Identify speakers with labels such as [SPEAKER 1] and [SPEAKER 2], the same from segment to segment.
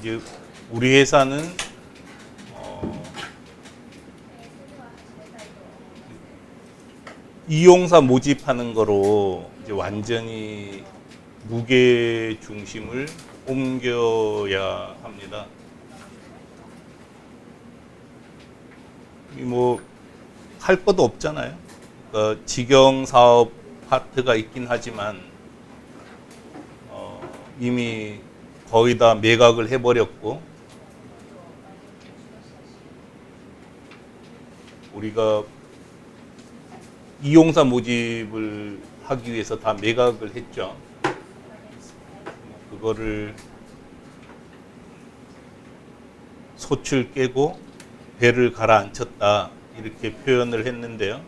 [SPEAKER 1] 이제 우리 회사는 이용사 모집하는 거로 이제 완전히 무게 중심을 옮겨야 합니다. 뭐 할 것도 없잖아요. 그러니까 직영 사업 파트가 있긴 하지만 이미 거의 다 매각을 해버렸고, 우리가 이용사 모집을 하기 위해서 다 매각을 했죠. 그거를 솥을 깨고 배를 가라앉혔다, 이렇게 표현을 했는데요.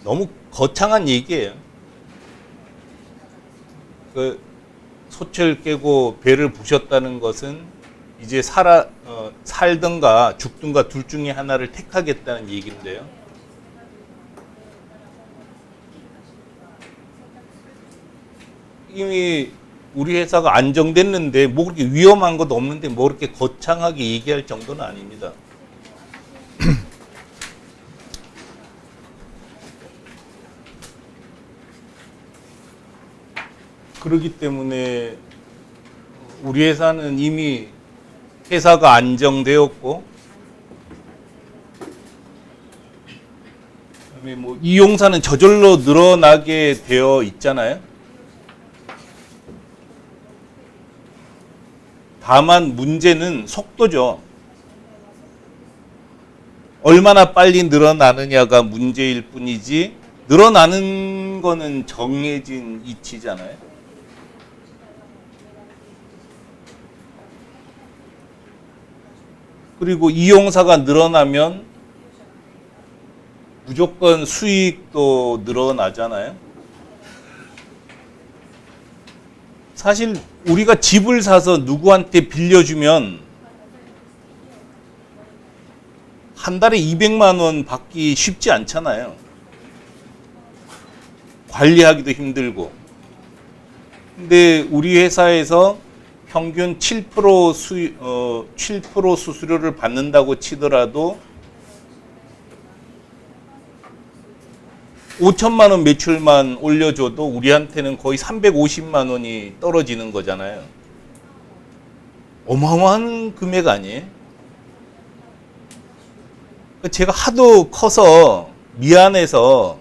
[SPEAKER 1] 너무 거창한 얘기예요. 그 솥을 깨고 배를 부셨다는 것은 이제 살든가 죽든가 둘 중에 하나를 택하겠다는 얘기인데요. 이미 우리 회사가 안정됐는데 뭐 그렇게 위험한 것도 없는데 뭐 그렇게 거창하게 얘기할 정도는 아닙니다. 그렇기 때문에 우리 회사는 이미 회사가 안정되었고, 그다음에 뭐 이용사는 저절로 늘어나게 되어 있잖아요. 다만 문제는 속도죠. 얼마나 빨리 늘어나느냐가 문제일 뿐이지, 늘어나는 거는 정해진 이치잖아요. 그리고 이용사가 늘어나면 무조건 수익도 늘어나잖아요. 사실 우리가 집을 사서 누구한테 빌려주면 한 달에 200만 원 받기 쉽지 않잖아요. 관리하기도 힘들고. 근데 우리 회사에서 평균 7% 수수료를 받는다고 치더라도 5천만 원 매출만 올려줘도 우리한테는 거의 350만 원이 떨어지는 거잖아요. 어마어마한 금액 아니에요? 제가 하도 커서 미안해서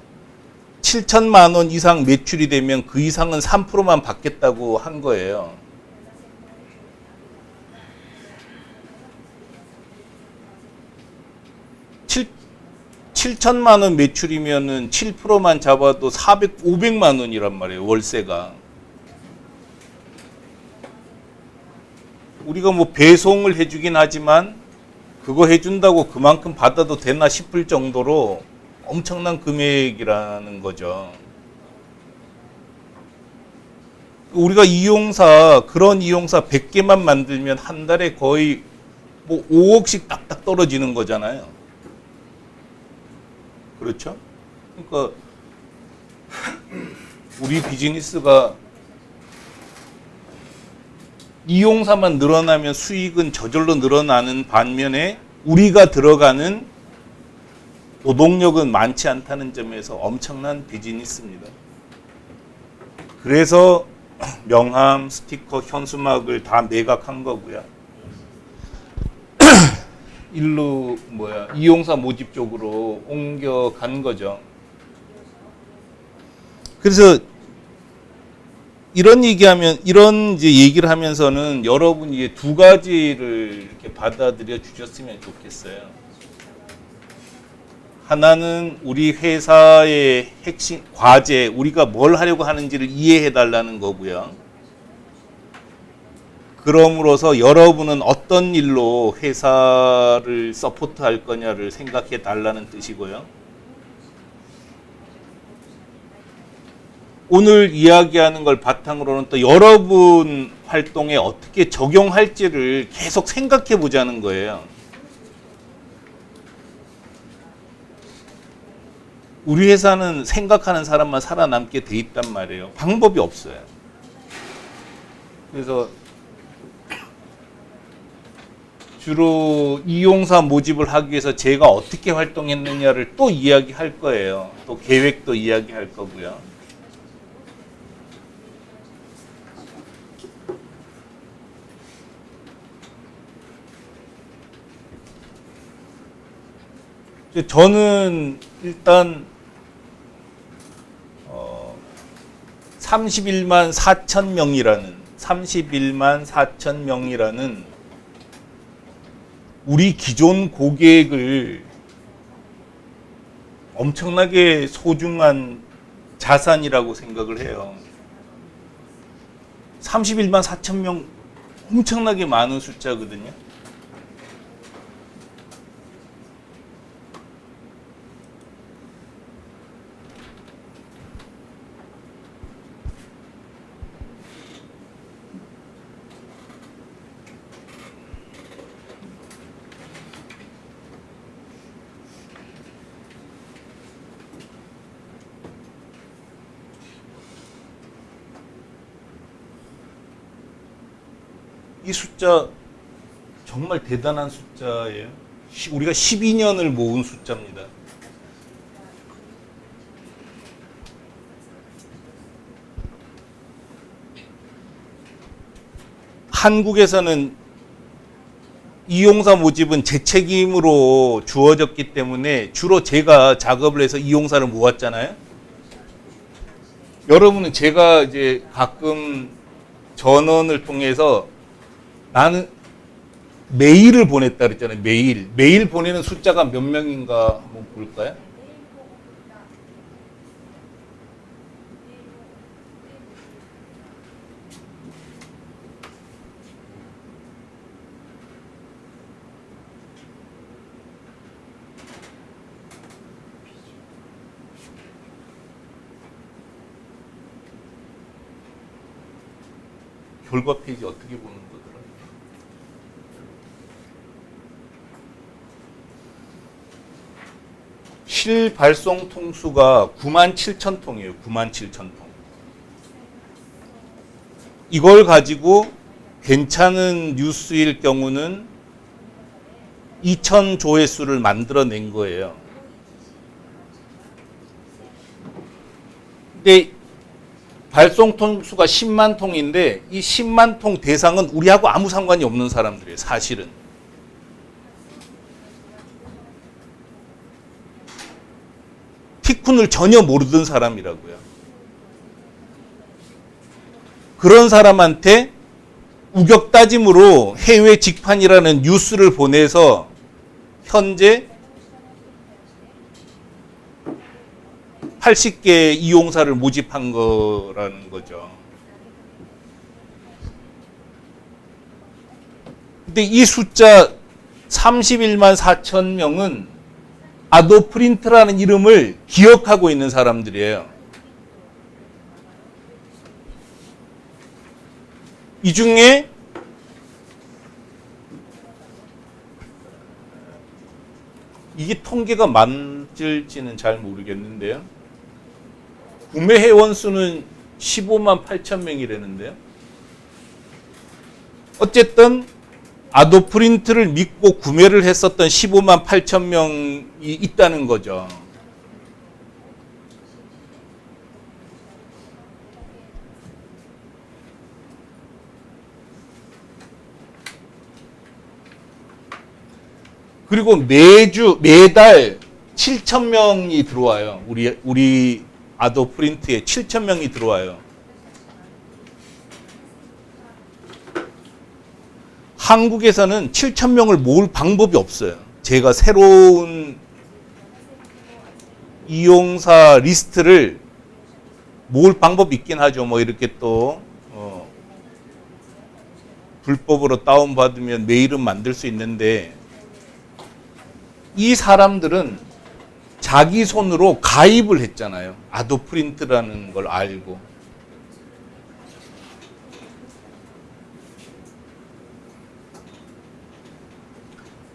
[SPEAKER 1] 7천만 원 이상 매출이 되면 그 이상은 3%만 받겠다고 한 거예요. 7천만 원 매출이면은 7%만 잡아도 500만 원이란 말이에요, 월세가. 우리가 뭐 배송을 해주긴 하지만 그거 해준다고 그만큼 받아도 되나 싶을 정도로 엄청난 금액이라는 거죠. 우리가 그런 이용사 100개만 만들면 한 달에 거의 뭐 5억씩 딱딱 떨어지는 거잖아요. 그렇죠? 그러니까 우리 비즈니스가 이용사만 늘어나면 수익은 저절로 늘어나는 반면에 우리가 들어가는 노동력은 많지 않다는 점에서 엄청난 비즈니스입니다. 그래서 명함, 스티커, 현수막을 다 매각한 거고요. 이용사 모집 쪽으로 옮겨간 거죠. 그래서 이런 얘기를 하면서는 여러분이 이제 두 가지를 이렇게 받아들여 주셨으면 좋겠어요. 하나는 우리 회사의 핵심 과제, 우리가 뭘 하려고 하는지를 이해해 달라는 거고요. 그럼으로써 여러분은 어떤 일로 회사를 서포트할 거냐를 생각해 달라는 뜻이고요. 오늘 이야기하는 걸 바탕으로는 또 여러분 활동에 어떻게 적용할지를 계속 생각해 보자는 거예요. 우리 회사는 생각하는 사람만 살아남게 돼 있단 말이에요. 방법이 없어요. 그래서 주로 이용사 모집을 하기 위해서 제가 어떻게 활동했느냐를 또 이야기할 거예요. 또 계획도 이야기할 거고요. 저는 일단 31만 4천 명이라는 우리 기존 고객을 엄청나게 소중한 자산이라고 생각을 해요. 31만 4천 명 엄청나게 많은 숫자거든요. 이 숫자 정말 대단한 숫자예요. 우리가 12년을 모은 숫자입니다. 한국에서는 이용사 모집은 제 책임으로 주어졌기 때문에 주로 제가 작업을 해서 이용사를 모았잖아요. 여러분은 제가 이제 가끔 전원을 통해서 나는 메일을 보냈다 그랬잖아요. 메일 보내는 숫자가 몇 명인가 한번 볼까요? 결과 페이지 어떻게 보는 거더라? 실발송 통수가 97,000통이에요. 97,000통. 이걸 가지고 괜찮은 뉴스일 경우는 2,000 조회수를 만들어낸 거예요. 근데 발송 통수가 10만 통인데 이 10만 통 대상은 우리하고 아무 상관이 없는 사람들이에요. 사실은. 티쿤을 전혀 모르던 사람이라고요. 그런 사람한테 우격다짐으로 해외 직판이라는 뉴스를 보내서 현재 80개 이용사를 모집한 거라는 거죠. 근데 이 숫자 31만 4천 명은 아도프린트라는 이름을 기억하고 있는 사람들이에요. 이 중에 이게 통계가 맞을지는 잘 모르겠는데요. 구매 회원 수는 15만 8천 명이라는데요. 어쨌든 아도프린트를 믿고 구매를 했었던 15만 8천 명이 있다는 거죠. 그리고 매달 7천 명이 들어와요. 우리 아도프린트에 7천 명이 들어와요. 한국에서는 7천 명을 모을 방법이 없어요. 제가 새로운 이용사 리스트를 모을 방법이 있긴 하죠. 뭐 이렇게 또 불법으로 다운받으면 메일은 만들 수 있는데 이 사람들은 자기 손으로 가입을 했잖아요. 아도프린트라는 걸 알고.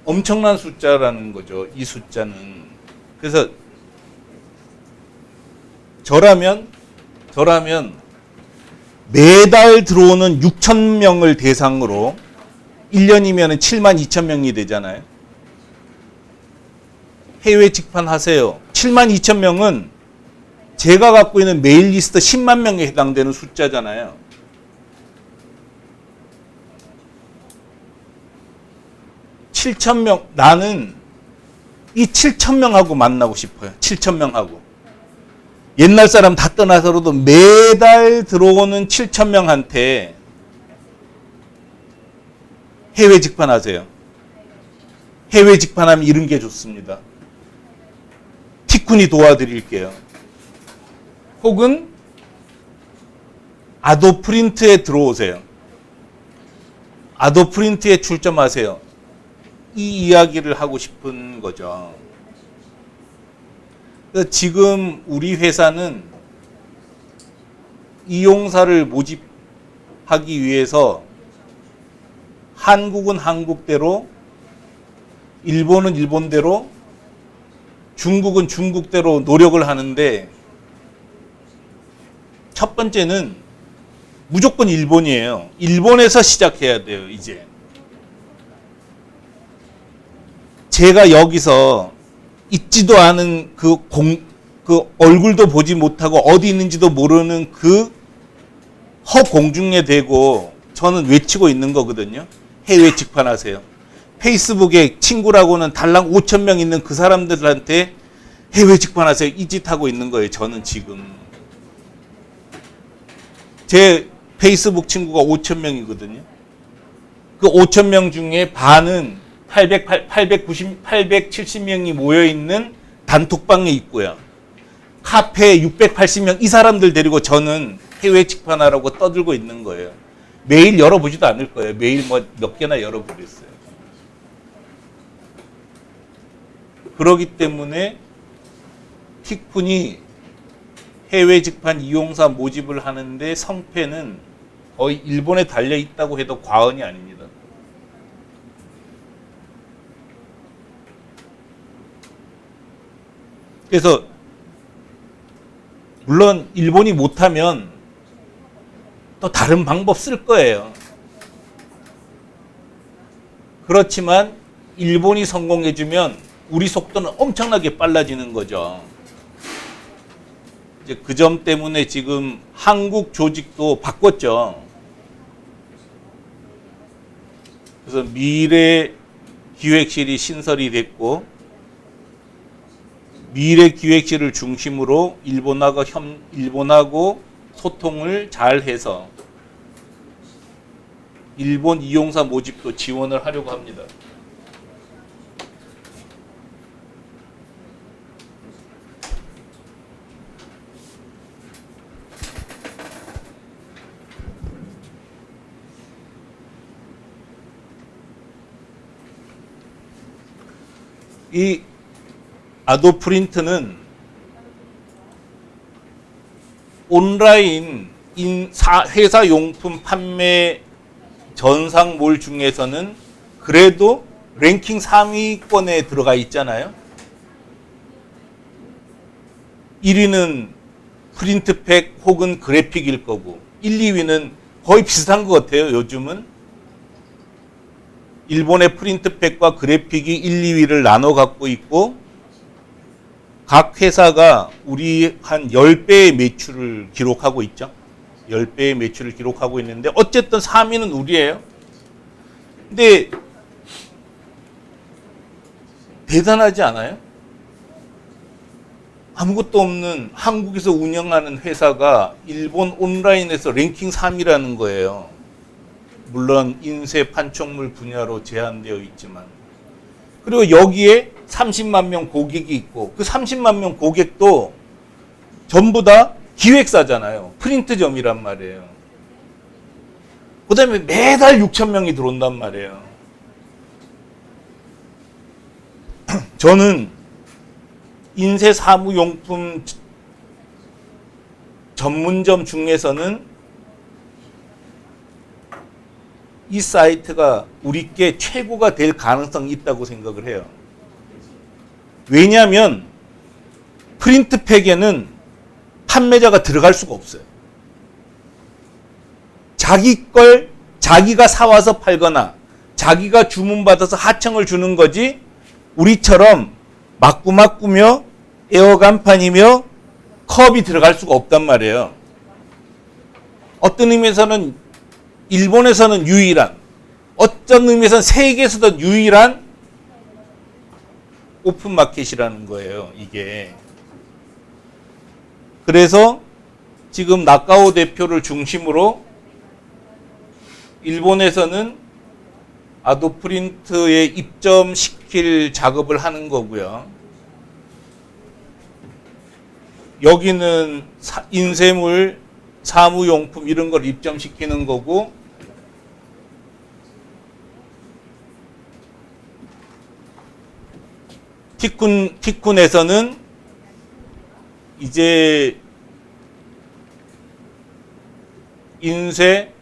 [SPEAKER 1] 엄청난 숫자라는 거죠. 이 숫자는. 그래서 저라면 매달 들어오는 6천 명을 대상으로 1년이면 7만 2천 명이 되잖아요. 해외 직판하세요. 7만 2천 명은 제가 갖고 있는 메일 리스트 10만 명에 해당되는 숫자잖아요. 나는 이 7천 명하고 만나고 싶어요. 7천 명하고. 옛날 사람 다 떠나서라도 매달 들어오는 7천 명한테 해외 직판하세요. 해외 직판하면 이런 게 좋습니다. 티쿤이 도와드릴게요. 혹은 아도프린트에 들어오세요. 아도프린트에 출점하세요. 이 이야기를 하고 싶은 거죠. 지금 우리 회사는 이용사를 모집하기 위해서 한국은 한국대로, 일본은 일본대로, 중국은 중국대로 노력을 하는데 첫 번째는 무조건 일본이에요. 일본에서 시작해야 돼요, 이제. 제가 여기서 있지도 않은 그 얼굴도 보지 못하고 어디 있는지도 모르는 그 허공중에 대고 저는 외치고 있는 거거든요. 해외 직판하세요. 페이스북에 친구라고는 달랑 5천 명 있는 그 사람들한테 해외 직판하세요. 이 짓 하고 있는 거예요. 저는 지금. 제 페이스북 친구가 5천 명이거든요. 그 5천 명 중에 반은 870명이 모여있는 단톡방에 있고요. 카페에 680명, 이 사람들 데리고 저는 해외 직판하라고 떠들고 있는 거예요. 메일 열어보지도 않을 거예요. 메일 몇 개나 열어보겠어요. 그러기 때문에 티쿤이 해외 직판 이용사 모집을 하는데 성패는 거의 일본에 달려 있다고 해도 과언이 아닙니다. 그래서 물론 일본이 못하면 또 다른 방법 쓸 거예요. 그렇지만 일본이 성공해주면 우리 속도는 엄청나게 빨라지는 거죠. 이제 그 점 때문에 지금 한국 조직도 바꿨죠. 그래서 미래 기획실이 신설이 됐고, 미래 기획실을 중심으로 일본하고 소통을 잘 해서 일본 이용사 모집도 지원을 하려고 합니다. 이 아도프린트는 온라인 회사 용품 판매 전상몰 중에서는 그래도 랭킹 3위권에 들어가 있잖아요. 1위는 프린트팩 혹은 그래픽일 거고 1, 2위는 거의 비슷한 것 같아요. 요즘은 일본의 프린트팩과 그래픽이 1, 2위를 나눠 갖고 있고 각 회사가 우리 한 10배의 매출을 기록하고 있죠. 10배의 매출을 기록하고 있는데 어쨌든 3위는 우리예요. 근데 대단하지 않아요? 아무것도 없는 한국에서 운영하는 회사가 일본 온라인에서 랭킹 3위라는 거예요. 물론 인쇄 판촉물 분야로 제한되어 있지만. 그리고 여기에 30만 명 고객이 있고 그 30만 명 고객도 전부 다 기획사잖아요. 프린트점이란 말이에요. 그 다음에 매달 6천 명이 들어온단 말이에요. 저는 인쇄 사무용품 전문점 중에서는 이 사이트가 우리께 최고가 될 가능성이 있다고 생각을 해요. 왜냐하면 프린트팩에는 판매자가 들어갈 수가 없어요. 자기 걸 자기가 사와서 팔거나 자기가 주문받아서 하청을 주는 거지 우리처럼 막구막구며 에어 간판이며 컵이 들어갈 수가 없단 말이에요. 어떤 의미에서는 일본에서는 유일한, 어떤 의미에서는 세계에서도 유일한 오픈마켓이라는 거예요, 이게. 그래서 지금 나카오 대표를 중심으로 일본에서는 아도프린트에 입점시킬 작업을 하는 거고요. 여기는 인쇄물, 사무용품 이런 걸 입점시키는 거고, 티쿤에서는 이제 인쇄,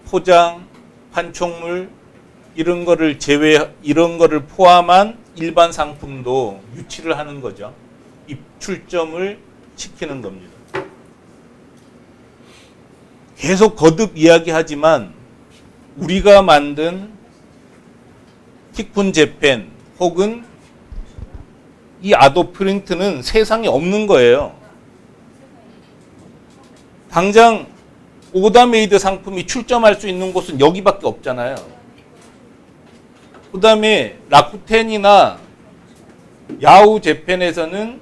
[SPEAKER 1] 포장, 판촉물 이런 거를 이런 거를 포함한 일반 상품도 유치를 하는 거죠. 출점을 시키는 겁니다. 계속 거듭 이야기하지만 우리가 만든 티쿤 재팬 혹은 이 아도프린트는 세상에 없는 거예요. 당장 오다메이드 상품이 출점할 수 있는 곳은 여기밖에 없잖아요. 그 다음에 라쿠텐이나 야후 재팬에서는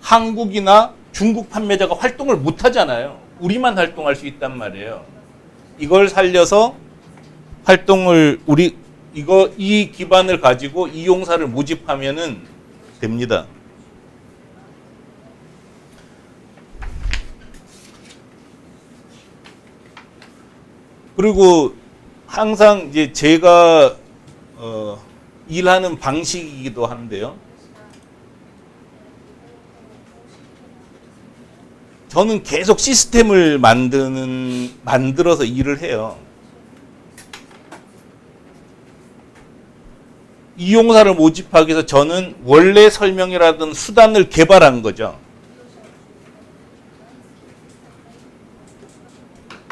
[SPEAKER 1] 한국이나 중국 판매자가 활동을 못 하잖아요. 우리만 활동할 수 있단 말이에요. 이걸 살려서 활동을 이 기반을 가지고 이용사를 모집하면은 됩니다. 그리고 항상 이제 제가 일하는 방식이기도 한데요. 저는 계속 시스템을 만들어서 일을 해요. 이용사를 모집하기 위해서 저는 원래 설명이라든 수단을 개발한 거죠.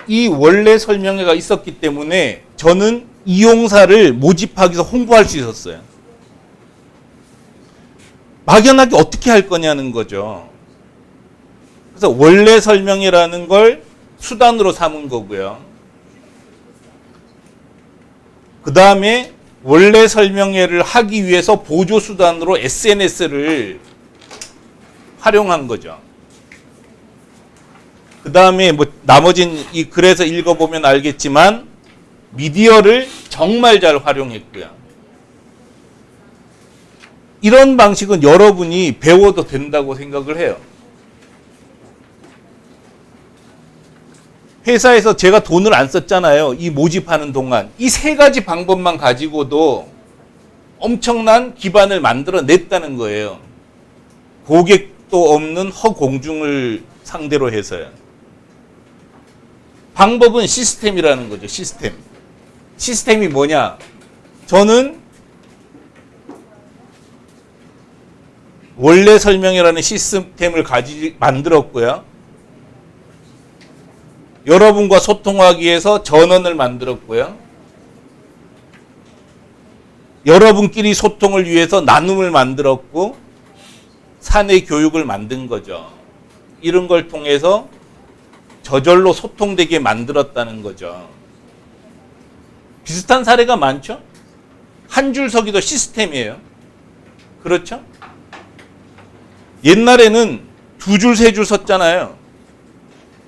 [SPEAKER 1] 이 원래 설명회가 있었기 때문에 저는 이용사를 모집하기 위해서 홍보할 수 있었어요. 막연하게 어떻게 할 거냐는 거죠. 그래서 원래 설명회라는 걸 수단으로 삼은 거고요. 그 다음에 원래 설명회를 하기 위해서 보조 수단으로 SNS를 활용한 거죠. 그 다음에 뭐 나머진 이 글에서 읽어보면 알겠지만 미디어를 정말 잘 활용했고요. 이런 방식은 여러분이 배워도 된다고 생각을 해요. 회사에서 제가 돈을 안 썼잖아요. 이 모집하는 동안. 이 세 가지 방법만 가지고도 엄청난 기반을 만들어냈다는 거예요. 고객도 없는 허공중을 상대로 해서요. 방법은 시스템이라는 거죠. 시스템. 시스템이 뭐냐? 저는 원래 설명이라는 시스템을 만들었고요. 여러분과 소통하기 위해서 전원을 만들었고요. 여러분끼리 소통을 위해서 나눔을 만들었고 사내 교육을 만든 거죠. 이런 걸 통해서 저절로 소통되게 만들었다는 거죠. 비슷한 사례가 많죠? 한 줄 서기도 시스템이에요. 그렇죠? 옛날에는 두 줄, 세 줄 섰잖아요.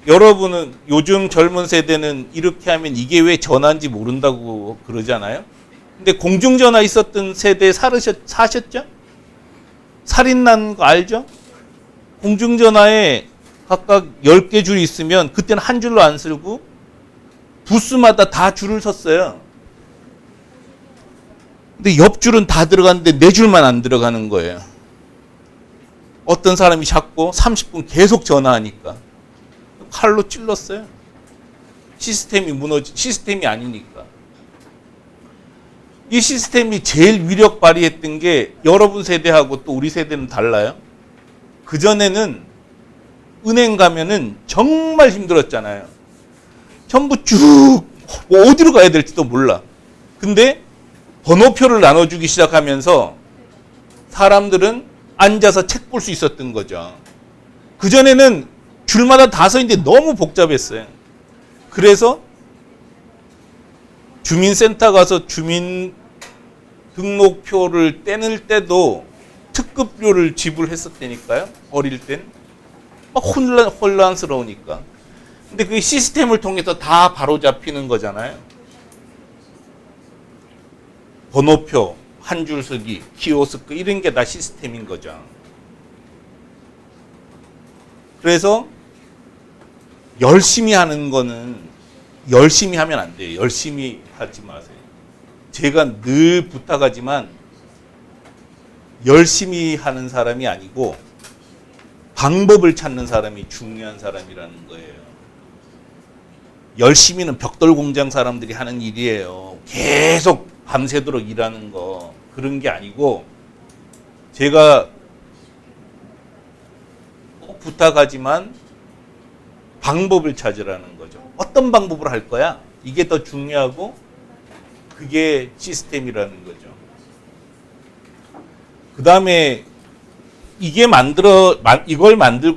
[SPEAKER 1] 여러분은 요즘 젊은 세대는 이렇게 하면 이게 왜 전화인지 모른다고 그러잖아요. 근데 공중전화 있었던 세대에 사셨죠? 살인난 거 알죠? 공중전화에 각각 10개 줄이 있으면 그때는 한 줄로 안 쓰고 부스마다 다 줄을 섰어요. 근데 옆줄은 다 들어갔는데 네 줄만 안 들어가는 거예요. 어떤 사람이 자꾸 30분 계속 전화하니까 칼로 찔렀어요. 시스템이 아니니까. 이 시스템이 제일 위력 발휘했던 게 여러분 세대하고 또 우리 세대는 달라요. 그전에는 은행 가면은 정말 힘들었잖아요. 전부 쭉 뭐 어디로 가야 될지도 몰라. 근데 번호표를 나눠주기 시작하면서 사람들은 앉아서 책 볼 수 있었던 거죠. 그전에는 줄마다 다 서 있는데 너무 복잡했어요. 그래서 주민센터 가서 주민 등록표를 떼낼 때도 특급료를 지불했었다니까요. 어릴 땐. 막 혼란스러우니까. 근데 그 시스템을 통해서 다 바로 잡히는 거잖아요. 번호표, 한 줄 서기, 키오스크 이런 게 다 시스템인 거죠. 그래서 열심히 하는 거는 열심히 하면 안 돼요. 열심히 하지 마세요. 제가 늘 부탁하지만 열심히 하는 사람이 아니고 방법을 찾는 사람이 중요한 사람이라는 거예요. 열심히는 벽돌 공장 사람들이 하는 일이에요. 계속 밤새도록 일하는 거. 그런 게 아니고 제가 꼭 부탁하지만 방법을 찾으라는 거죠. 어떤 방법으로 할 거야? 이게 더 중요하고 그게 시스템이라는 거죠. 그 다음에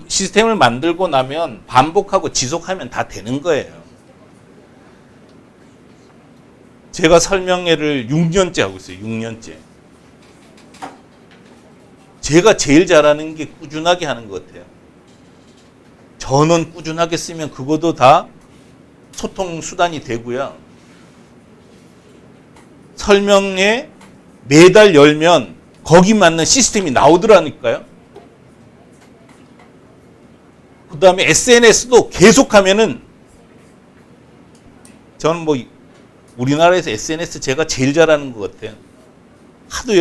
[SPEAKER 1] 시스템을 만들고 나면 반복하고 지속하면 다 되는 거예요. 제가 설명회를 6년째 하고 있어요. 6년째. 제가 제일 잘하는 게 꾸준하게 하는 것 같아요. 전원 꾸준하게 쓰면 그것도 다 소통 수단이 되고요. 설명회 매달 열면 거기 맞는 시스템이 나오더라니까요. 그 다음에 SNS도 계속하면은 저는 뭐 우리나라에서 SNS 제가 제일 잘하는 것 같아요.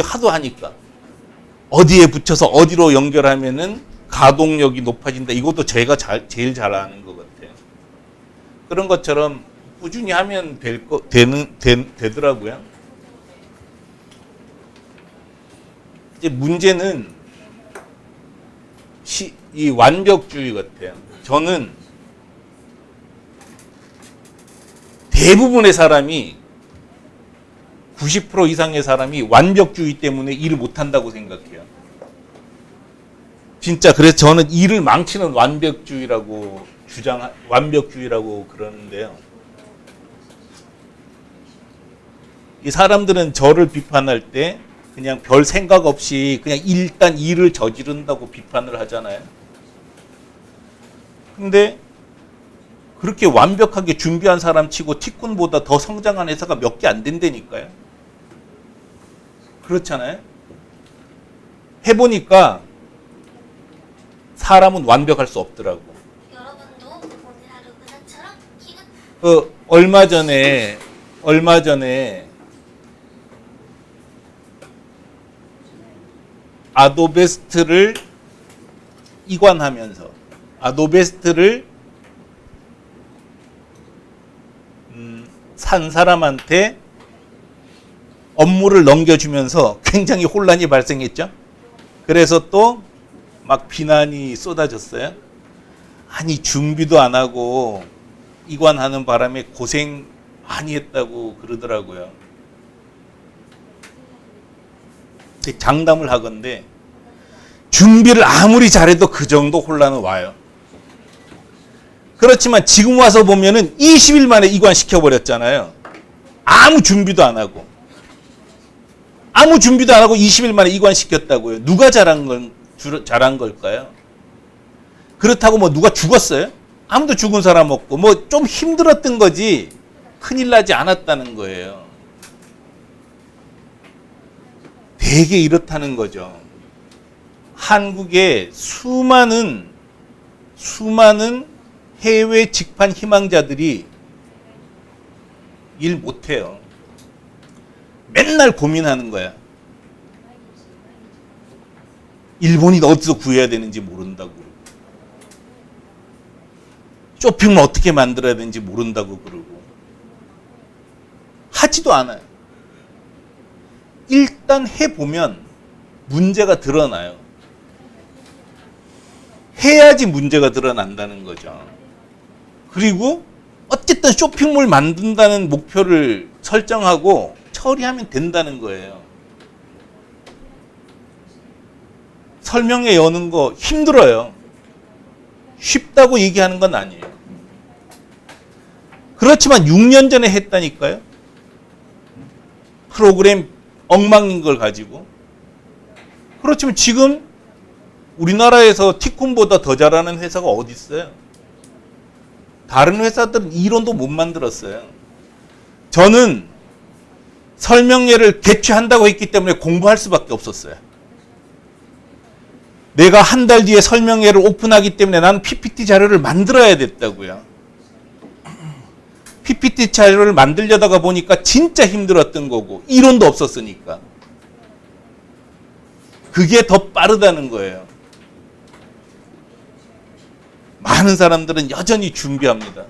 [SPEAKER 1] 하도 하니까. 어디에 붙여서 어디로 연결하면은 가동력이 높아진다. 이것도 제가 제일 잘하는 것 같아요. 그런 것처럼 꾸준히 하면 되더라고요. 이제 문제는 이 완벽주의 같아요. 저는 대부분의 사람이 90% 이상의 사람이 완벽주의 때문에 일을 못한다고 생각해요. 진짜 그래서 저는 일을 망치는 완벽주의라고 그러는데요. 이 사람들은 저를 비판할 때 그냥 별 생각 없이 그냥 일단 일을 저지른다고 비판을 하잖아요. 근데 그렇게 완벽하게 준비한 사람 치고 티쿤보다 더 성장한 회사가 몇 개 안 된다니까요. 그렇잖아요. 해보니까 사람은 완벽할 수 없더라고.
[SPEAKER 2] 여러분도 오늘 하루 그날처럼
[SPEAKER 1] 얼마 전에 아도베스트를 이관하면서 아도베스트를 산 사람한테 업무를 넘겨주면서 굉장히 혼란이 발생했죠. 그래서 또 막 비난이 쏟아졌어요. 아니 준비도 안 하고 이관하는 바람에 고생 많이 했다고 그러더라고요. 장담을 하건대 준비를 아무리 잘해도 그 정도 혼란은 와요. 그렇지만 지금 와서 보면은 20일 만에 이관시켜버렸잖아요. 아무 준비도 안 하고 20일 만에 이관시켰다고요. 누가 잘한 걸까요? 그렇다고 뭐 누가 죽었어요? 아무도 죽은 사람 없고 뭐 좀 힘들었던 거지 큰일 나지 않았다는 거예요. 되게 이렇다는 거죠. 한국에 수많은 해외 직판 희망자들이 일 못해요. 맨날 고민하는 거야. 일본이 어디서 구해야 되는지 모른다고. 쇼핑을 어떻게 만들어야 되는지 모른다고 그러고. 하지도 않아요. 일단 해보면 문제가 드러나요. 해야지 문제가 드러난다는 거죠. 그리고 어쨌든 쇼핑몰 만든다는 목표를 설정하고 처리하면 된다는 거예요. 설명회 여는 거 힘들어요. 쉽다고 얘기하는 건 아니에요. 그렇지만 6년 전에 했다니까요. 프로그램 엉망인 걸 가지고. 그렇지만 지금 우리나라에서 티콘보다 더 잘하는 회사가 어디 있어요? 다른 회사들은 이론도 못 만들었어요. 저는 설명회를 개최한다고 했기 때문에 공부할 수밖에 없었어요. 내가 한 달 뒤에 설명회를 오픈하기 때문에 나는 PPT 자료를 만들어야 됐다고요. PPT 자료를 만들려다가 보니까 진짜 힘들었던 거고 이론도 없었으니까. 그게 더 빠르다는 거예요. 많은 사람들은 여전히 준비합니다.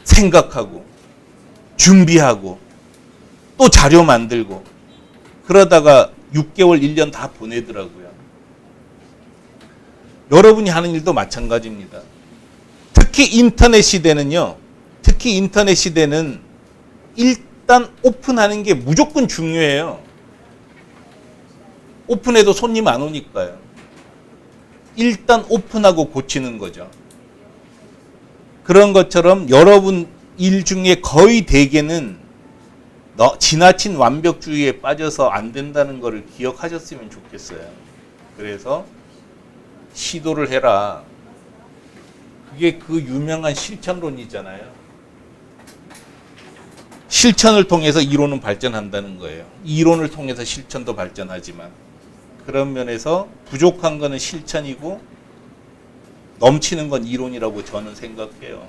[SPEAKER 1] 생각하고 준비하고 또 자료 만들고 그러다가 6개월, 1년 다 보내더라고요. 여러분이 하는 일도 마찬가지입니다. 특히 인터넷 시대는요. 특히 인터넷 시대는 일단 오픈하는 게 무조건 중요해요. 오픈해도 손님 안 오니까요. 일단 오픈하고 고치는 거죠. 그런 것처럼 여러분 일 중에 거의 대개는 지나친 완벽주의에 빠져서 안 된다는 것을 기억하셨으면 좋겠어요. 그래서 시도를 해라. 그게 그 유명한 실천론이잖아요. 실천을 통해서 이론은 발전한다는 거예요. 이론을 통해서 실천도 발전하지만 그런 면에서 부족한 거는 실천이고 넘치는 건 이론이라고 저는 생각해요.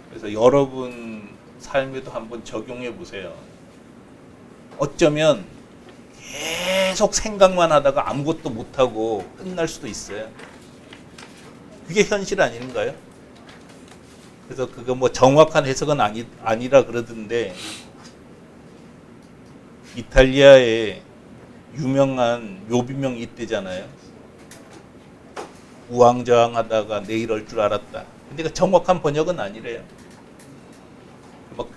[SPEAKER 1] 그래서 여러분 삶에도 한번 적용해 보세요. 어쩌면 계속 생각만 하다가 아무것도 못하고 끝날 수도 있어요. 그게 현실 아닌가요? 그래서 그거 뭐 정확한 해석은 아니라 그러던데 이탈리아에 유명한 묘비명이 있대잖아요. 우왕좌왕하다가 내 이럴 줄 알았다. 근데 그 정확한 번역은 아니래요. 뭐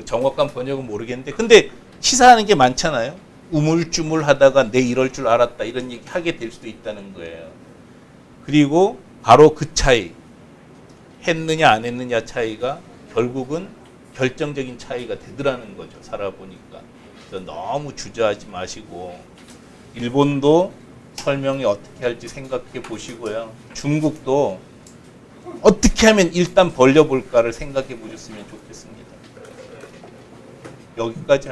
[SPEAKER 1] 정확한 번역은 모르겠는데 근데 시사하는 게 많잖아요. 우물쭈물하다가 내 이럴 줄 알았다 이런 얘기 하게 될 수도 있다는 거예요. 그리고 바로 그 차이 했느냐 안 했느냐 차이가 결국은 결정적인 차이가 되더라는 거죠. 살아보니까. 그래서 너무 주저하지 마시고 일본도 설명이 어떻게 할지 생각해 보시고요. 중국도 어떻게 하면 일단 벌려볼까를 생각해 보셨으면 좋겠습니다. 여기까지